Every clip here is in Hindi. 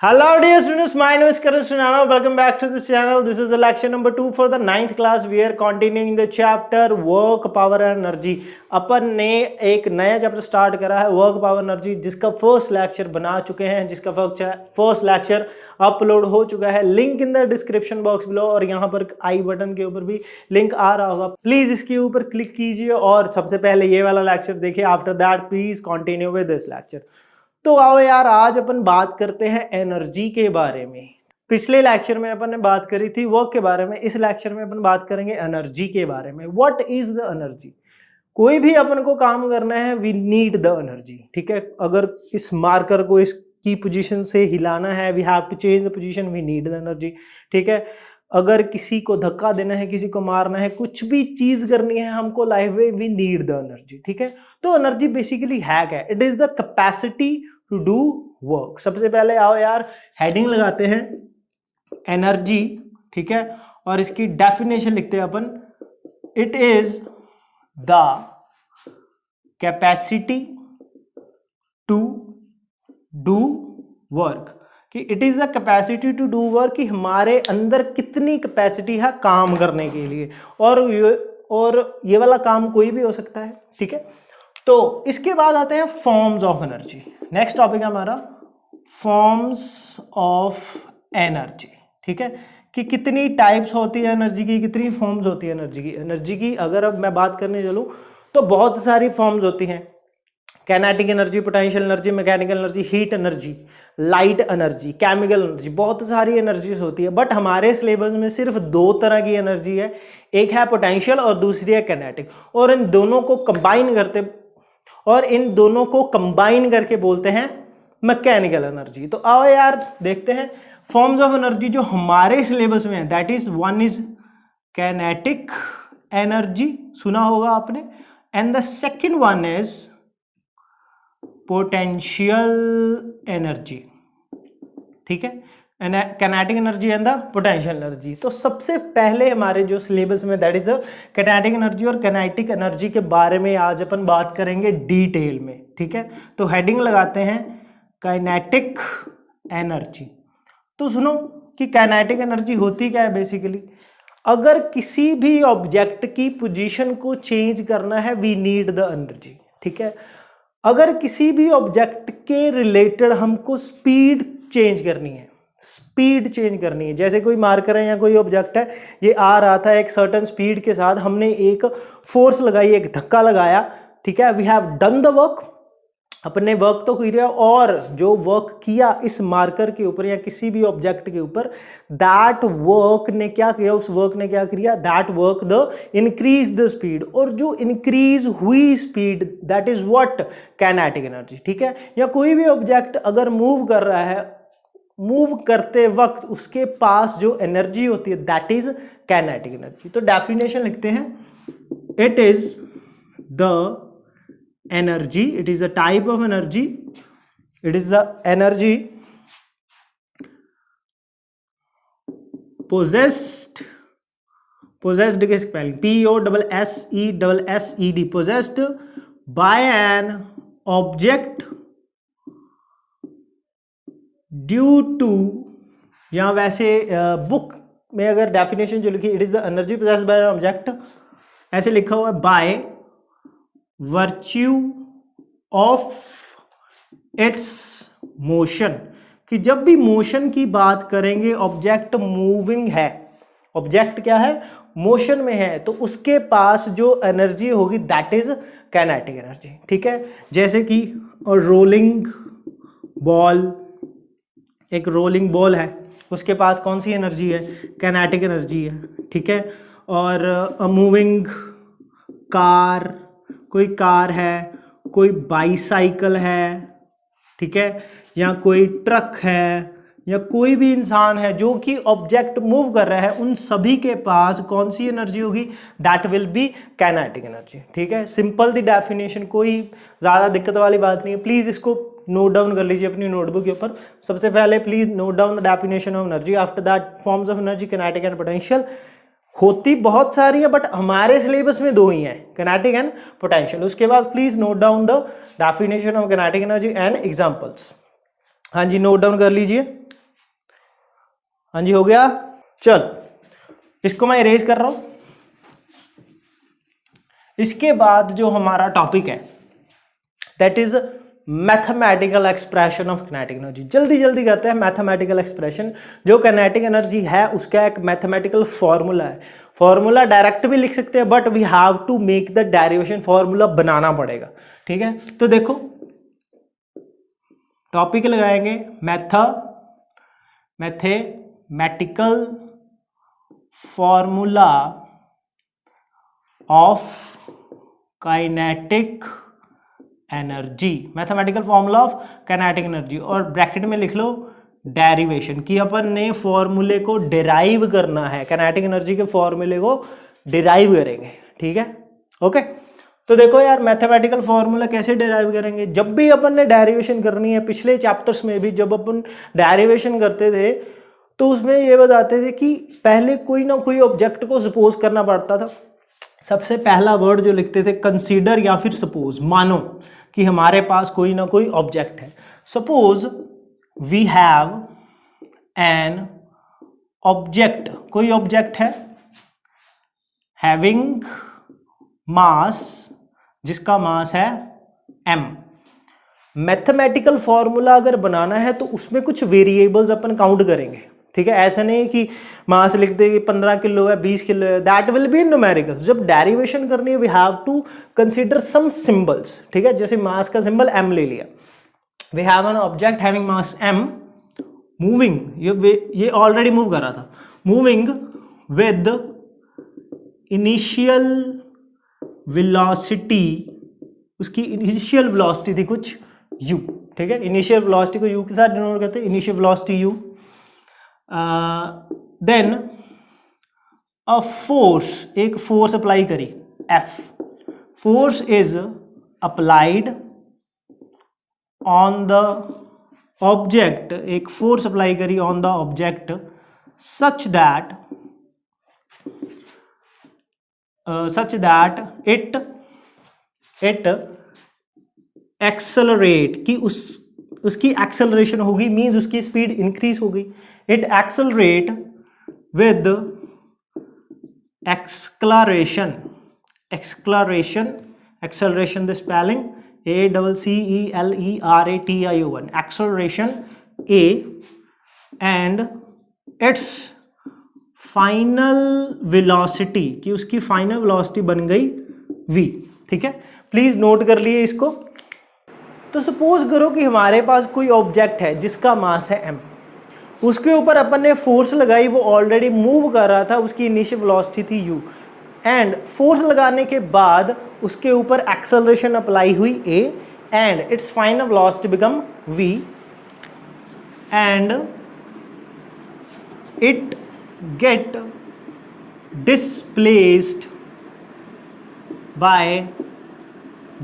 Hello dear students, my name is Karan Sunana. Welcome back to this channel. This is the lecture number 2 for the 9th class. We are continuing the chapter work, power and energy. अपन ने एक नया चैप्टर स्टार्ट करा है वर्क, पावर, एनर्जी, जिसका फर्स्ट लेक्चर बना चुके हैं, जिसका फर्स्ट लेक्चर अपलोड हो चुका है. Link in the description box below और यहाँ पर आई बटन के ऊपर भी लिंक आ रहा होगा. प्लीज इसके ऊपर क्लिक कीजिए और सबसे पहले ये वाला लेक्चर देखिए. After that please continue with this lecture. तो आओ यार, आज अपन बात करते हैं एनर्जी के बारे में. पिछले लेक्चर में अपन ने बात करी थी वर्क के बारे में. इस लेक्चर में अपन बात करेंगे एनर्जी के बारे में. What is the energy? कोई भी अपन को काम करना है, वी नीड द एनर्जी. ठीक है, अगर इस मार्कर को इसकी पोजीशन से हिलाना है, we have to change the position, we need the energy. ठीक है, अगर किसी को धक्का देना है, किसी को मारना है, कुछ भी चीज करनी है हमको लाइफ में, वी नीड द एनर्जी. ठीक है, तो एनर्जी बेसिकली है क्या? It is the capacity to do work. सबसे पहले आओ यार हेडिंग लगाते हैं एनर्जी. ठीक है, और इसकी डेफिनेशन लिखते हैं अपन. It is the capacity to do work. कि it is the capacity to do work, कि हमारे अंदर कितनी कैपेसिटी है काम करने के लिए. और ये वाला काम कोई भी हो सकता है. ठीक है, तो इसके बाद आते हैं forms of energy. Next topic है हमारा फॉर्म्स ऑफ एनर्जी. ठीक है, कि कितनी टाइप्स होती है एनर्जी की, कितनी फॉर्म्स होती है एनर्जी की. एनर्जी की अगर अब मैं बात करने चलूँ तो बहुत सारी फॉर्म्स होती हैं. Kinetic energy, potential energy, mechanical energy, heat energy, light energy, chemical energy, बहुत सारी एनर्जीज होती है. बट हमारे सिलेबस में सिर्फ दो तरह की एनर्जी है. एक है पोटेंशियल और दूसरी है कैनेटिक. और इन दोनों को कंबाइन करके बोलते हैं मैकेनिकल एनर्जी. तो आओ यार देखते हैं फॉर्म्स ऑफ एनर्जी जो हमारे सिलेबस में है. That is one is kinetic energy, सुना होगा आपने, and the second one is potential energy. ठीक है, kinetic energy and the potential energy. तो सबसे पहले हमारे जो सिलेबस में that is the kinetic energy और कैनेटिक एनर्जी के बारे में आज अपन बात करेंगे डिटेल में. ठीक है, तो हेडिंग लगाते हैं काइनेटिक एनर्जी. तो सुनो कि काइनेटिक एनर्जी होती क्या है बेसिकली. अगर किसी भी ऑब्जेक्ट की पोजीशन को चेंज करना है, वी नीड द एनर्जी. ठीक है, अगर किसी भी ऑब्जेक्ट के रिलेटेड हमको स्पीड चेंज करनी है, जैसे कोई मार्कर है या कोई ऑब्जेक्ट है, ये आ रहा था एक सर्टेन स्पीड के साथ, हमने एक फोर्स लगाई, एक धक्का लगाया. ठीक है, we have done the work, अपने वर्क तो किया, और जो वर्क किया इस मार्कर के ऊपर या किसी भी ऑब्जेक्ट के ऊपर, दैट वर्क ने क्या किया, उस वर्क ने क्या किया, that work the increase the speed. और जो इंक्रीज हुई speed, that is what, kinetic energy. ठीक है, या कोई भी ऑब्जेक्ट अगर मूव कर रहा है, मूव करते वक्त उसके पास जो एनर्जी होती है, दैट इज कैनेटिक एनर्जी. तो डेफिनेशन लिखते हैं. It is the energy, it is a type of energy, it is the energy possessed के spelling POSSED, possessed by an object due to, यहाँ वैसे बुक में अगर डेफिनेशन जो लिखी, it is the energy possessed by an object, ऐसे लिखा हुआ है by virtue of its motion. कि जब भी मोशन की बात करेंगे, ऑब्जेक्ट मूविंग है, ऑब्जेक्ट क्या है, मोशन में है, तो उसके पास जो एनर्जी होगी दैट इज कैनेटिक एनर्जी. ठीक है, जैसे कि रोलिंग बॉल, एक रोलिंग बॉल है, उसके पास कौन सी एनर्जी है, कैनेटिक एनर्जी है. ठीक है, और मूविंग कार, कोई कार है, कोई बाईसाइकिल है, ठीक है, या कोई ट्रक है, या कोई भी इंसान है जो कि ऑब्जेक्ट मूव कर रहा है, उन सभी के पास कौन सी एनर्जी होगी, that will B kinetic energy. ठीक है, सिंपल दी डेफिनेशन, कोई ज़्यादा दिक्कत वाली बात नहीं है. प्लीज़ इसको नोट डाउन कर लीजिए अपनी नोटबुक के ऊपर. सबसे पहले please note down the definition of energy. After that forms of energy, kinetic and potential. होती बहुत सारी है बट हमारे सिलेबस में दो ही हैं, किनेटिक एंड पोटेंशियल। उसके बाद please note down the definition of kinetic energy and examples. हाँ जी, नोट डाउन कर लीजिए। हाँ जी हो गया। चल इसको मैं इरेज कर रहा हूं। इसके बाद जो हमारा टॉपिक है that is mathematical expression of kinetic energy. जल्दी जल्दी करते हैं। मैथमेटिकल एक्सप्रेशन, जो किनेटिक एनर्जी है उसका एक मैथमेटिकल फॉर्मूला है। फॉर्मूला डायरेक्ट भी लिख सकते हैं but we have to make the derivation, formula बनाना पड़ेगा। ठीक है, तो देखो टॉपिक लगाएंगे mathematical formula of kinetic energy, mathematical formula of kinetic energy, और ब्रैकेट में लिख लो डेरिवेशन, कि अपन ने फॉर्मूले को डिराइव करना है, काइनेटिक एनर्जी के फॉर्मूले को डिराइव करेंगे। ठीक है, ओके। तो देखो यार मैथमेटिकल फॉर्मूला कैसे डिराइव करेंगे, जब भी अपन ने डेरिवेशन करनी है, पिछले चैप्टर्स में भी जब अपन डेरिवेशन करते थे तो उसमें ये बताते थे कि पहले कोई ना कोई ऑब्जेक्ट को सपोज करना पड़ता था। सबसे पहला वर्ड जो लिखते थे कंसीडर या फिर सपोज, मानो कि हमारे पास कोई ना कोई ऑब्जेक्ट है। Suppose we have an object, कोई ऑब्जेक्ट है हैविंग मास, जिसका मास है m। मैथमेटिकल फॉर्मूला अगर बनाना है तो उसमें कुछ वेरिएबल्स अपन काउंट करेंगे। ठीक है, ऐसा नहीं कि मास लिख दे 15 किलो है 20 किलो है, दैट विल बी न्यूमेरिकल्स। जब डेरिवेशन करनी है we have to consider some symbols. ठीक है, जैसे मास का सिंबल m ले लिया, we have an object having mass m moving, ये ऑलरेडी मूव कर रहा था, मूविंग विद इनिशियल वेलोसिटी, उसकी इनिशियल वेलोसिटी थी कुछ u। ठीक है, इनिशियल वेलोसिटी को u के साथ डिनोट करते हैं, initial velocity u। Then a force, एक फोर्स अप्लाई करी F, force is applied on the object, एक फोर्स अप्लाई करी on the object such that it accelerate, कि उसकी एक्सेलरेशन होगी, मीन्स उसकी स्पीड इंक्रीज हो गई। It accelerate with acceleration, acceleration the spelling ACCELERATION, acceleration A, and it's final velocity, कि उसकी फाइनल वेलोसिटी बन गई v। ठीक है, प्लीज नोट कर लिए इसको। तो सपोज करो कि हमारे पास कोई ऑब्जेक्ट है जिसका मास है m, उसके ऊपर अपन ने फोर्स लगाई, वो ऑलरेडी मूव कर रहा था, उसकी इनिशियल वेलोसिटी थी u, एंड फोर्स लगाने के बाद उसके ऊपर एक्सेलरेशन अप्लाई हुई a, and it's final velocity become v, and it get displaced by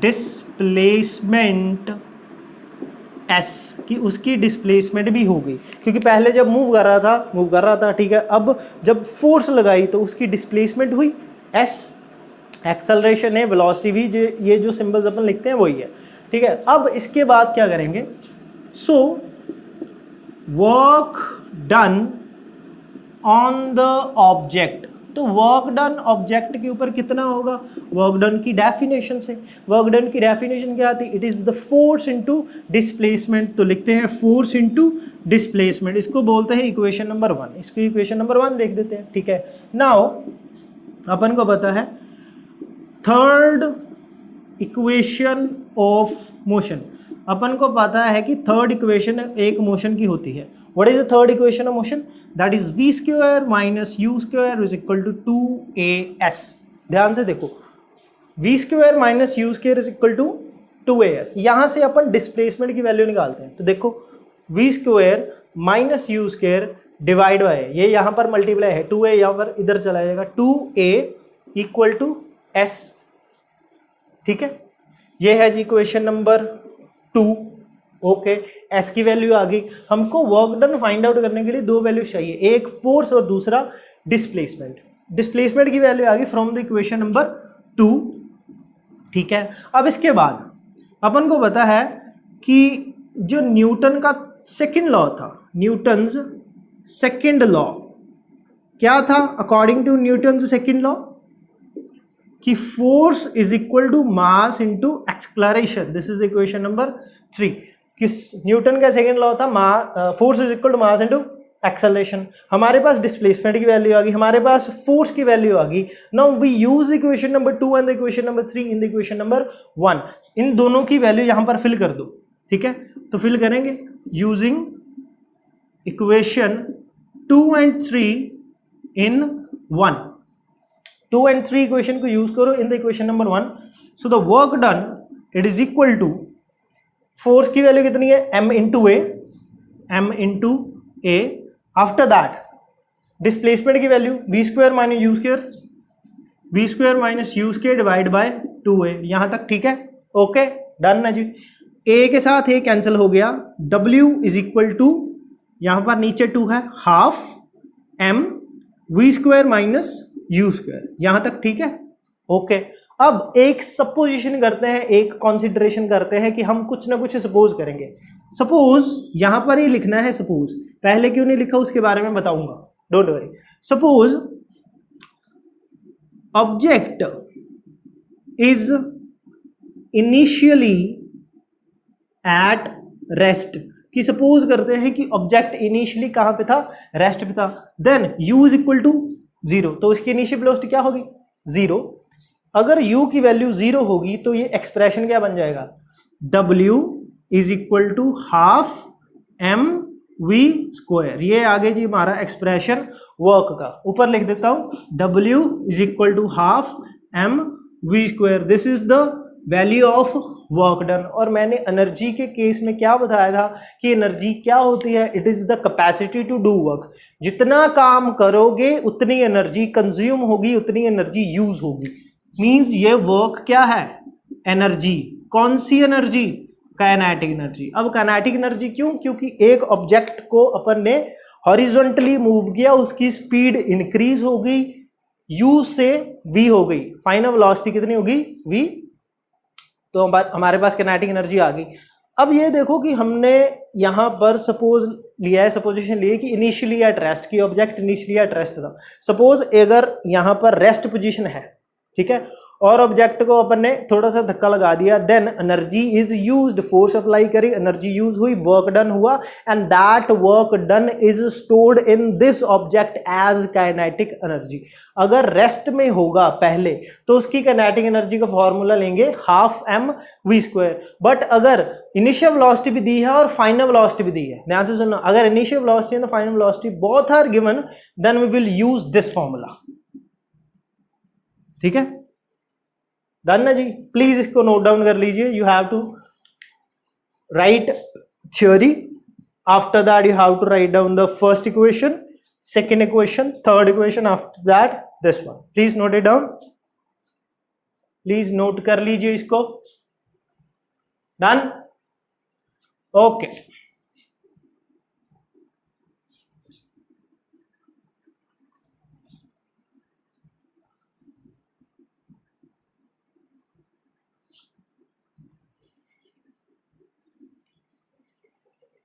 displacement s, कि उसकी डिस्प्लेसमेंट भी हो गई, क्योंकि पहले जब मूव कर रहा था। ठीक है, अब जब फोर्स लगाई तो उसकी डिस्प्लेसमेंट हुई s, एक्सेलरेशन है, वेलोसिटी भी, ये जो सिंबल्स अपन लिखते हैं वही है। ठीक है, अब इसके बाद क्या करेंगे, so work done on the object, तो वर्क डन ऑब्जेक्ट के ऊपर कितना होगा, वर्क डन की डेफिनेशन से, वर्क डन की डेफिनेशन क्या आती है, it is the force into displacement. तो लिखते हैं फोर्स इनटू डिस्प्लेसमेंट, इसको बोलते हैं इक्वेशन नंबर 1। इसको इक्वेशन नंबर 1 देख देते हैं। ठीक है, नाउ अपन को पता है थर्ड इक्वेशन ऑफ मोशन, अपन को पता है कि थर्ड इक्वेशन एक मोशन की होती है। What is the third equation of motion, that is v square minus u square is equal to 2as। ध्यान से देखो, v square minus u square is equal to 2as। यहां से अपन डिस्प्लेसमेंट की वैल्यू निकालते हैं, तो देखो v square minus u square divide bye, ये यहां पर मल्टीप्लाई है, 2a यहां पर इधर चला जाएगा, 2a इक्वल टू s। ठीक है, ये है जी इक्वेशन नंबर 2। ओके, एस की वैल्यू आ गई। हमको वर्क डन फाइंड आउट करने के लिए दो वैल्यू चाहिए, एक फोर्स और दूसरा डिस्प्लेसमेंट। डिस्प्लेसमेंट की वैल्यू आ गई फ्रॉम द इक्वेशन नंबर 2। ठीक है, अब इसके बाद अपन को पता है कि जो न्यूटन का सेकंड लॉ था, न्यूटन्स सेकेंड लॉ क्या था according to Newton second law कि force is equal to mass into acceleration. This is equation number 3. किस न्यूटन का सेकेंड लॉ था force is equal to mass into acceleration. हमारे पास डिस्प्लेसमेंट की वैल्यू आ गई, हमारे पास फोर्स की वैल्यू आ गई. Now we use equation number 2 and the equation number 3 in the equation number 1. इन दोनों की वैल्यू यहां पर फिल कर दो. ठीक है, तो फिल करेंगे using equation 2 and 3 in 1. 2 and 3 equation को यूज करो in the equation number 1. So the work done it is equal to force की वैल्यू कितनी है m इंटू ए. आफ्टर दैट डिस्प्लेसमेंट की value v square minus u square divide by 2a. यहां तक ठीक है, ओके डन ना जी. a के साथ a कैंसिल हो गया. w इज इक्वल टू यहां पर नीचे 2 है half m v square minus u square. यहां तक ठीक है, ओके. अब एक सपोजिशन करते हैं, एक कॉन्सिडरेशन करते हैं कि हम कुछ ना कुछ सपोज करेंगे. सपोज यहां पर ही लिखना है. सपोज पहले क्यों नहीं लिखा उसके बारे में बताऊंगा, don't worry. Suppose object is initially at rest. कि सपोज करते हैं कि ऑब्जेक्ट इनिशियली कहां पे था, रेस्ट पे था. Then u is equal to 0, तो उसकी इनिशियल वेलोसिटी क्या होगी 0. अगर u की वैल्यू 0 होगी तो ये एक्सप्रेशन क्या बन जाएगा, w is equal to half m v square. ये आगे जी हमारा एक्सप्रेशन वर्क का. ऊपर लिख देता हूं w is equal to half m v square. This is the value of work done. और मैंने एनर्जी के केस में क्या बताया था कि एनर्जी क्या होती है, it is the capacity to do work. जितना काम करोगे उतनी एनर्जी कंज्यूम होगी, उतनी एनर्जी यूज होगी. मींस ये वर्क क्या है, एनर्जी. कौन सी एनर्जी, काइनेटिक एनर्जी. अब काइनेटिक एनर्जी क्यों, क्योंकि एक ऑब्जेक्ट को अपन ने हॉरिजॉन्टली मूव किया, उसकी स्पीड इंक्रीज हो गई, u से v हो गई, फाइनल वेलोसिटी कितनी होगी v. तो हमारे पास काइनेटिक एनर्जी आ गई. अब ये देखो कि हमने यहां पर सपोज लिया है, सपोजिशन ली है कि इनिशियली एट रेस्ट, की ऑब्जेक्ट इनिशियली एट रेस्ट था. सपोज अगर यहां पर रेस्ट पोजीशन है, ठीक है, और ऑब्जेक्ट को अपन ने थोड़ा सा धक्का लगा दिया, then energy is used, force apply करी, एनर्जी यूज हुई, वर्क डन हुआ, and that work done is stored in this object as kinetic energy. अगर रेस्ट में होगा पहले तो उसकी काइनेटिक एनर्जी का फॉर्मूला लेंगे half m v square. But अगर इनिशियल वेलोसिटी भी दी है और फाइनल वेलोसिटी भी दी है, ध्यान से सुनना, अगर initial velocity and final velocity both are given, then we will use this formula. ठीक है, डन ना जी. प्लीज इसको नोट डाउन कर लीजिए. You have to write theory, after that you have to write down the first equation, second equation, third equation, after that this one. Please note it down, please note कर लीजिए इसको. Done, okay.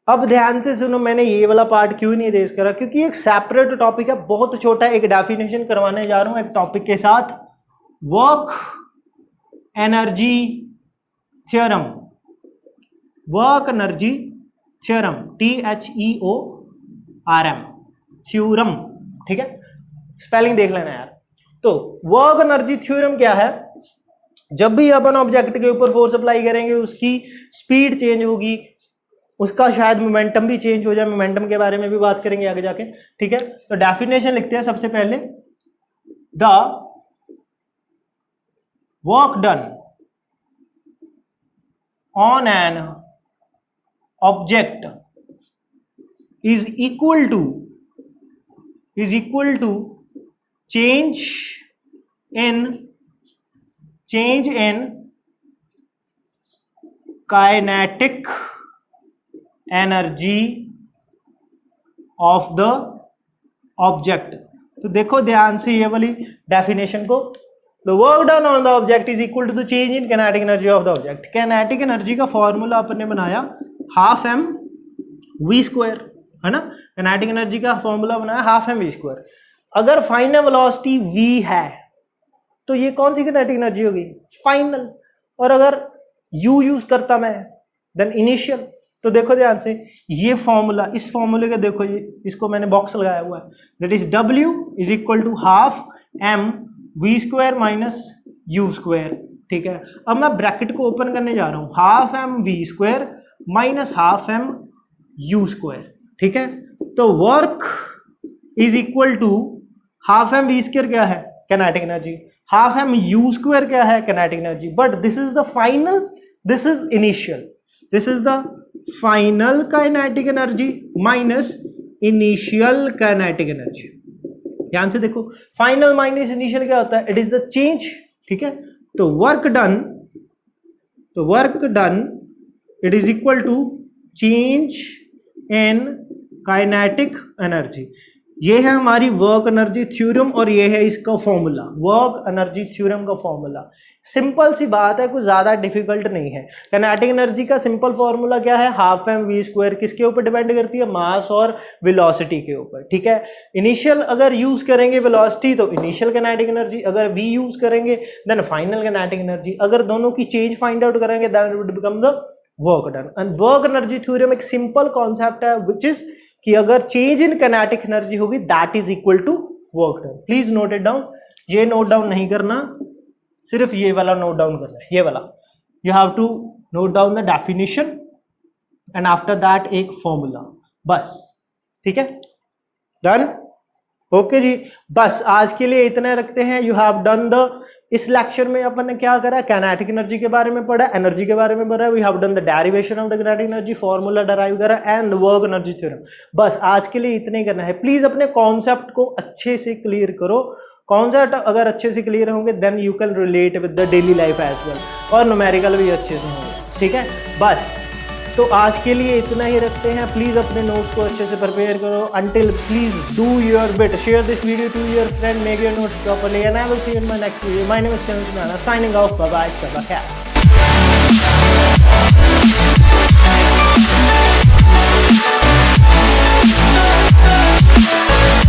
अब ध्यान से सुनो, मैंने ये वाला पार्ट क्यों नहीं रेज करा, क्योंकि एक सेपरेट टॉपिक है, बहुत छोटा. एक डेफिनेशन करवाने जा रहा हूं एक टॉपिक के साथ, work energy theorem. Work energy theorem, THEORM, theorem. ठीक है, स्पेलिंग देख लेना यार. तो वर्क एनर्जी थ्योरम क्या है, जब भी अपन ऑब्जेक्ट के ऊपर फोर्स अप्लाई करेंगे उसकी स्पीड चेंज होगी, उसका शायद मोमेंटम भी चेंज हो जाए. मोमेंटम के बारे में भी बात करेंगे आगे जाके. ठीक है, तो डेफिनेशन लिखते हैं सबसे पहले, the work done on an object is equal to change in kinetic energy of the object. तो देखो ध्यान से ये वाली डेफिनेशन को, the work done on the object is equal to the change in kinetic energy of the object. Kinetic energy का फॉर्मूला अपन ने बनाया हाफ m v स्क्वायर. है ना। काइनेटिक एनर्जी का फॉर्मूला बनाया हाफ एम वी स्क्वायर। अगर फाइनल वेलोसिटी v है तो ये कौन सी काइनेटिक एनर्जी होगी, फाइनल। और अगर u यूज करता मैं देन इनिशियल। तो देखो ध्यान से ये फॉर्मूला, इस फॉर्मूले का देखो, ये इसको मैंने बॉक्स लगाया हुआ है, that is w is equal to half m v square minus u square. ठीक है, अब मैं ब्रैकेट को ओपन करने जा रहा हूं, half m v square minus half m u square. ठीक है, तो work is equal to half m v square क्या है, kinetic energy, half m u square क्या है, kinetic energy. But this is the final, this is initial, this is the final kinetic energy minus initial kinetic energy. ध्यान से देखो, फाइनल माइनस इनिशियल क्या होता है, इट इज द चेंज। ठीक है, तो work done it is equal to change in kinetic energy. ये है हमारी वर्क एनर्जी थ्योरम और ये है इसका फॉर्मूला, वर्क एनर्जी थ्योरम का फॉर्मूला। सिंपल सी बात है, कुछ ज्यादा डिफिकल्ट नहीं है। काइनेटिक एनर्जी का सिंपल फॉर्मूला क्या है, हाफ एम वी स्क्वायर। किसके ऊपर डिपेंड करती है, मास और वेलोसिटी के ऊपर। ठीक है, इनिशियल अगर यूज करेंगे वेलोसिटी तो इनिशियल काइनेटिक एनर्जी, अगर वी यूज करेंगे देन फाइनल काइनेटिक एनर्जी। अगर दोनों की चेंज फाइंड आउट करेंगे then it would become the work done. And work energy theorem एक सिंपल कॉन्सेप्ट है विच इज कि अगर चेंज इन काइनेटिक एनर्जी होगी that is equal to work done. Please note it down, ये नोट डाउन नहीं करना, सिर्फ ये वाला नोट डाउन करना है, ये वाला। You have to note down the definition and after that एक फॉर्मूला, बस। ठीक है, डन, ओके जी। बस आज के लिए इतना रखते हैं। यू हैव डन द, इस लेक्चर में अपन ने क्या करा, काइनेटिक एनर्जी के बारे में पढ़ा, एनर्जी के बारे में पढ़ा, we have done the derivation of the kinetic energy, formula derive करा एंड वर्क एनर्जी थ्योरम। बस आज के लिए इतना ही करना है। प्लीज अपने कॉन्सेप्ट को अच्छे से क्लियर करो। कॉन्सेप्ट अगर अच्छे से क्लियर होंगे then you can relate with the daily life as well, और न्यूमेरिकल भी अच्छे से होंगे। ठीक है, बस तो आज के लिए इतना ही रखते हैं। प्लीज अपने नोट्स को अच्छे से प्रिपेयर करो। Until please do your bit, share this video to your friend, make your notes properly and I will see you in my next video. My name is signing off, bye bye, Shaba खैर।